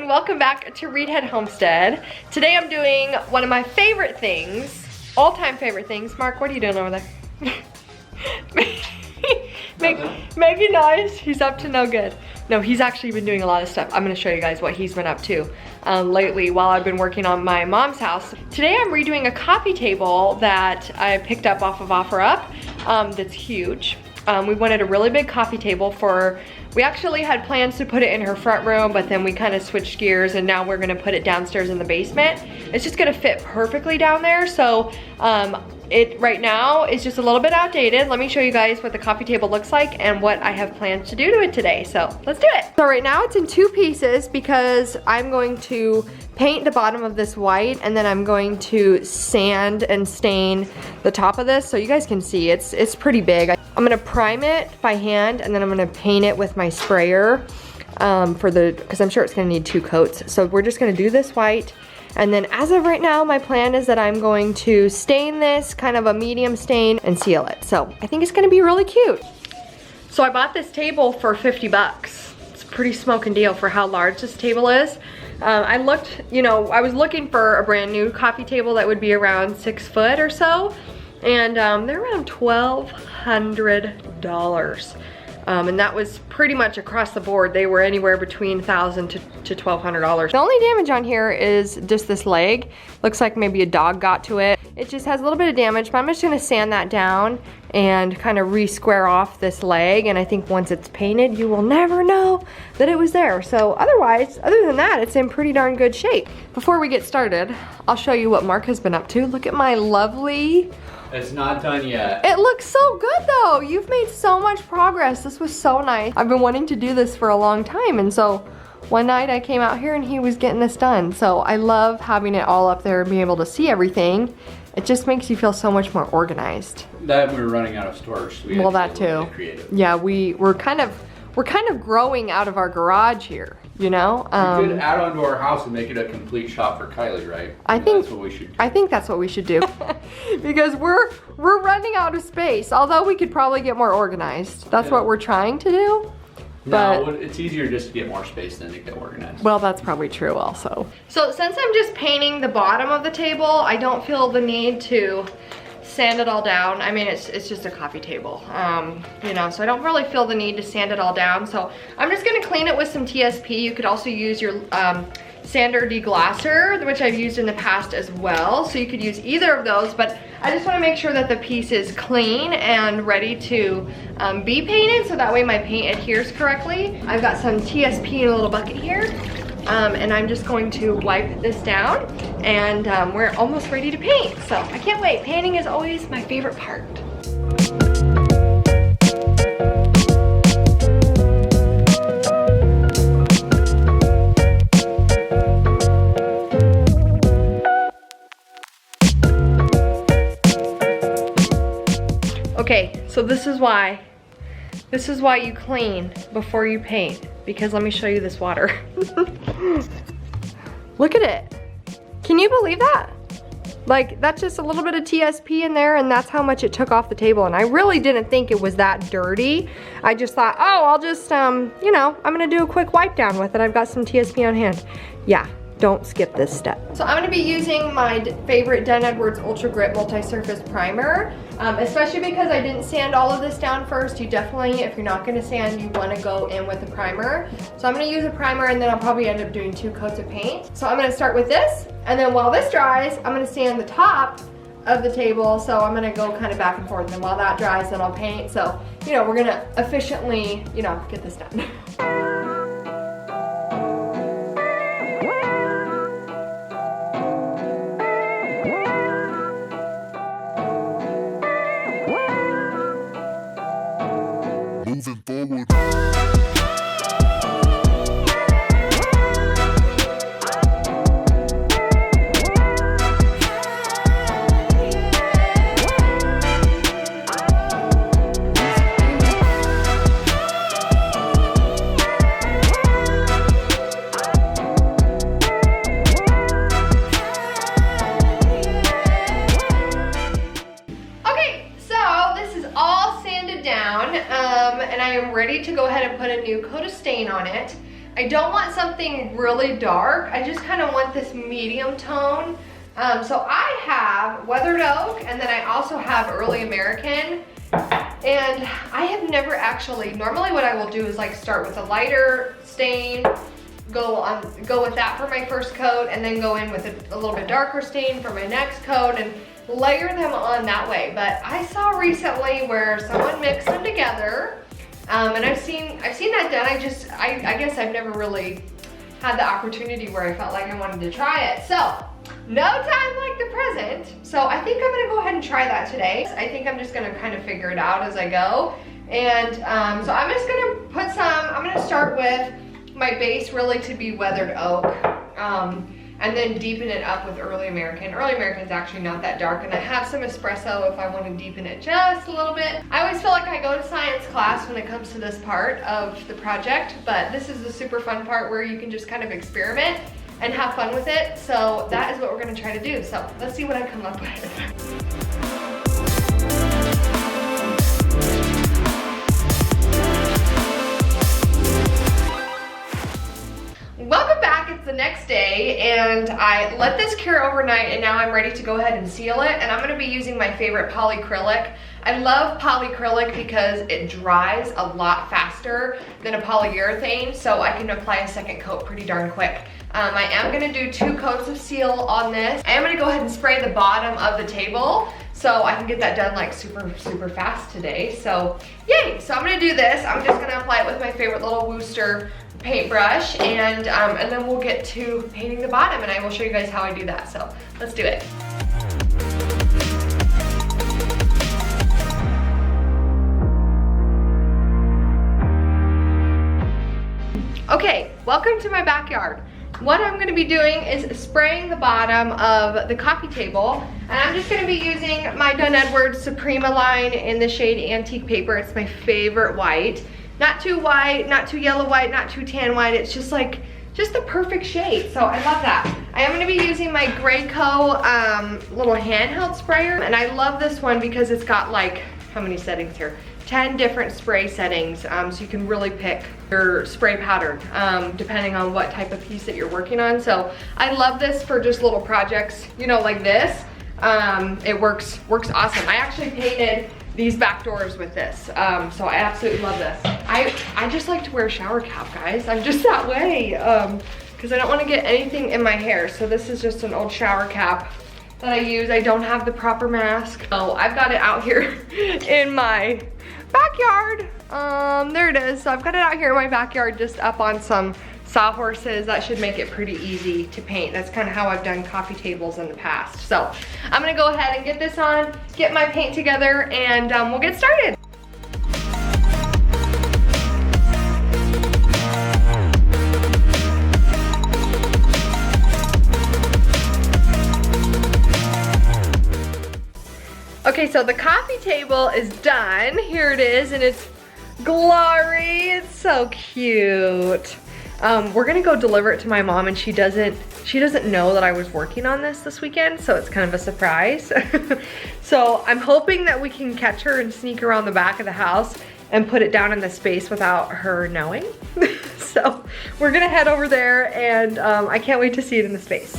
and welcome back to Reedhead Homestead. Today I'm doing one of my favorite things, all-time favorite things. Mark, what are you doing over there? Making noise. He's up to no good. No, he's actually been doing a lot of stuff. I'm gonna show you guys what he's been up to lately while I've been working on my mom's house. Today I'm redoing a coffee table that I picked up off of Offerup that's huge. We wanted a really big coffee table we actually had plans to put it in her front room, but then we kind of switched gears and now we're gonna put it downstairs in the basement. It's just gonna fit perfectly down there. So it right now is just a little bit outdated. Let me show you guys what the coffee table looks like and what I have planned to do to it today. So let's do it. So right now it's in two pieces because I'm going to paint the bottom of this white and then I'm going to sand and stain the top of this so you guys can see it's pretty big. I'm gonna prime it by hand and then I'm gonna paint it with my sprayer because I'm sure it's gonna need 2 coats. So we're just gonna do this white. And then as of right now, my plan is that I'm going to stain this, kind of a medium stain, and seal it. So I think it's gonna be really cute. So I bought this table for 50 bucks. It's a pretty smoking deal for how large this table is. I looked, I was looking for a brand new coffee table that would be around 6 foot or so. And they're around $1,200. And that was pretty much across the board. They were anywhere between $1,000 to $1,200. The only damage on here is just this leg. Looks like maybe a dog got to it. It just has a little bit of damage, but I'm just gonna sand that down and kind of re-square off this leg. And I think once it's painted, you will never know that it was there. So otherwise, other than that, it's in pretty darn good shape. Before we get started, I'll show you what Mark has been up to. Look at my lovely... It's not done yet. It looks so good though. You've made so much progress. This was so nice. I've been wanting to do this for a long time, and so one night I came out here and he was getting this done. So I love having it all up there and being able to see everything. It just makes you feel so much more organized. That we're running out of storage. So well, that too. Yeah, we're kind of growing out of our garage here, We could add on to our house and make it a complete shop for Kylie, right? I think that's what we should do. I think that's what we should do. Because we're running out of space, although we could probably get more organized. That's what we're trying to do. No, it's easier just to get more space than to get organized. Well, that's probably true also. So since I'm just painting the bottom of the table, I don't feel the need to sand it all down. I mean, it's just a coffee table, so I don't really feel the need to sand it all down. So I'm just gonna clean it with some TSP. You could also use your sander deglasser, which I've used in the past as well. So you could use either of those, but I just wanna make sure that the piece is clean and ready to be painted, so that way my paint adheres correctly. I've got some TSP in a little bucket here. And I'm just going to wipe this down and we're almost ready to paint. So I can't wait. Painting is always my favorite part. Okay, so this is why you clean before you paint, because let me show you this water. Look at it. Can you believe that? Like, that's just a little bit of TSP in there, and that's how much it took off the table. And I really didn't think it was that dirty. I just thought, oh, I'll just, I'm gonna do a quick wipe down with it. I've got some TSP on hand. Yeah. Don't skip this step. So I'm gonna be using my favorite Den Edwards Ultra Grip Multi-Surface Primer, especially because I didn't sand all of this down first. You definitely, if you're not gonna sand, you wanna go in with the primer. So I'm gonna use a primer and then I'll probably end up doing 2 coats of paint. So I'm gonna start with this, and then while this dries, I'm gonna sand the top of the table. So I'm gonna go kind of back and forth, and then while that dries, then I'll paint. So, we're gonna efficiently, get this done. Moving forward. And I am ready to go ahead and put a new coat of stain on it. I don't want something really dark. I just kind of want this medium tone. So I have weathered oak, and then I also have early American. And I have never actually, normally what I will do is like start with a lighter stain, go with that for my first coat, and then go in with a little bit darker stain for my next coat and layer them on that way. But I saw recently where someone mixed them together, and I've seen that done. I guess I've never really had the opportunity where I felt like I wanted to try it. So no time like the present. So I think I'm gonna go ahead and try that today. I think I'm just gonna kind of figure it out as I go. And so I'm just gonna put some, I'm gonna start with my base really to be weathered oak. And then deepen it up with early American. Early American is actually not that dark, and I have some espresso if I want to deepen it just a little bit. I always feel like I go to science class when it comes to this part of the project, but this is the super fun part where you can just kind of experiment and have fun with it. So that is what we're gonna try to do. So let's see what I come up with. Welcome back, it's the next day, and I let this cure overnight, and now I'm ready to go ahead and seal it. And I'm gonna be using my favorite polyacrylic. I love polyacrylic because it dries a lot faster than a polyurethane, so I can apply a second coat pretty darn quick. I am gonna do 2 coats of seal on this. I am gonna go ahead and spray the bottom of the table so I can get that done like super fast today. So yay, so I'm gonna do this. I'm just gonna apply it with my favorite little Wooster paintbrush, and then we'll get to painting the bottom, and I will show you guys how I do that. So let's do it. Okay, welcome to my backyard. What I'm gonna be doing is spraying the bottom of the coffee table, and I'm just gonna be using my Dunn Edwards Suprema line in the shade Antique Paper. It's my favorite white. Not too white, not too yellow white, not too tan white. It's just like, just the perfect shade. So I love that. I am gonna be using my Graco little handheld sprayer. And I love this one because it's got like, how many settings here? 10 different spray settings. So you can really pick your spray pattern depending on what type of piece that you're working on. So I love this for just little projects, you know, like this. It works awesome. I actually painted these back doors with this, so I absolutely love this. I just like to wear a shower cap, guys. I'm just that way, because I don't want to get anything in my hair. So this is just an old shower cap that I use. I don't have the proper mask. Oh, I've got it out here in my backyard. There it is. So I've got it out here in my backyard, just up on some sawhorses. That should make it pretty easy to paint. That's kind of how I've done coffee tables in the past. So I'm gonna go ahead and get this on, get my paint together, and we'll get started. Okay, so the coffee table is done. Here it is, and it's glory. It's so cute. We're gonna go deliver it to my mom, and she doesn't know that I was working on this weekend, so it's kind of a surprise. So I'm hoping that we can catch her and sneak around the back of the house and put it down in the space without her knowing. So we're gonna head over there, and I can't wait to see it in the space.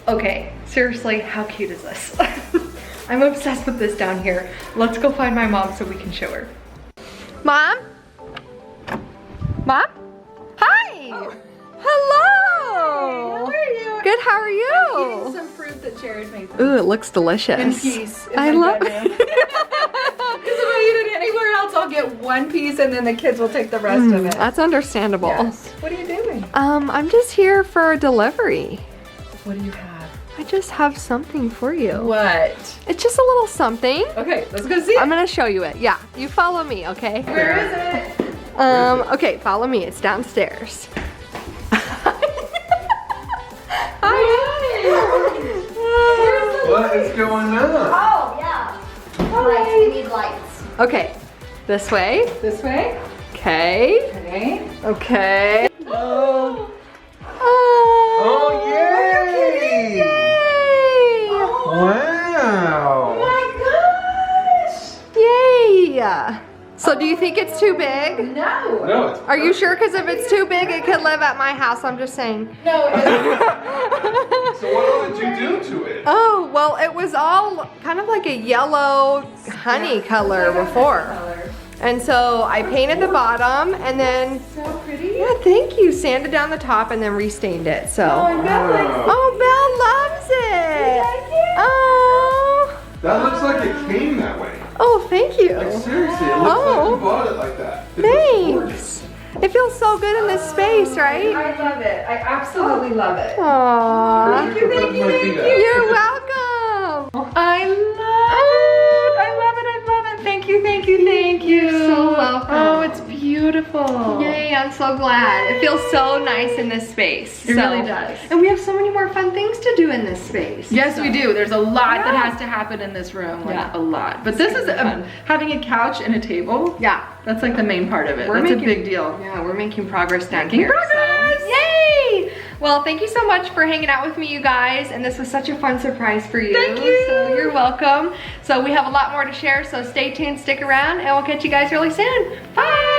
Okay, seriously, how cute is this? I'm obsessed with this down here. Let's go find my mom so we can show her. Mom? Mom? Hi! Oh. Hello! Hey, how are you? Good, how are you? I'm eating some fruit that Jared made. Ooh, it looks delicious. In peace. I love it. Because if I eat it anywhere get one piece and then the kids will take the rest of it. That's understandable. Yes. What are you doing? I'm just here for a delivery. What do you have? I just have something for you. What? It's just a little something. Okay, let's go see it. I'm gonna show you it. Yeah, you follow me, okay? Where is it? Okay, follow me. It's downstairs. What is going on? Oh, yeah. Lights, we need lights. Okay, this way. This way? Okay. Okay. Okay. Oh. Oh, yay! Yay! Wow! Yay! So do you think it's too big? No. No, it's Are you sure? Because if it's too big, it could live at my house. I'm just saying. No. So what all did you do to it? Oh, well, it was all kind of like a yellow honey color before. And so I painted the bottom and then, So pretty. yeah, thank you, sanded down the top and then restained it, so. Oh, Belle likes it. Oh, Belle loves it. like it? Oh. That looks like it came that way. Oh, thank you. Like seriously, it looks like you bought it like that. It looks gorgeous. Thanks. It feels so good in this space, right? I love it. I absolutely love it. Aww. Thank you, thank you, thank you. You're welcome. I love it. I love it. I love it. Thank you, thank you, thank you. You're so welcome. Oh, it's beautiful. Yay, I'm so glad. It feels so nice in this space. It really does. And we have so many more fun things to do in this space. Yes, we do. There's a lot that Yeah. has to happen in this room. Like Yeah. a lot. But this is having a couch and a table. Yeah. That's like the main part of it. We're That's making- a big deal. Yeah, we're making progress down Making here. progress. So. Yay! Well, thank you so much for hanging out with me, you guys. And this was such a fun surprise for you. Thank you. So you're welcome. So we have a lot more to share. So stay tuned, stick around, and we'll catch you guys really soon. Bye!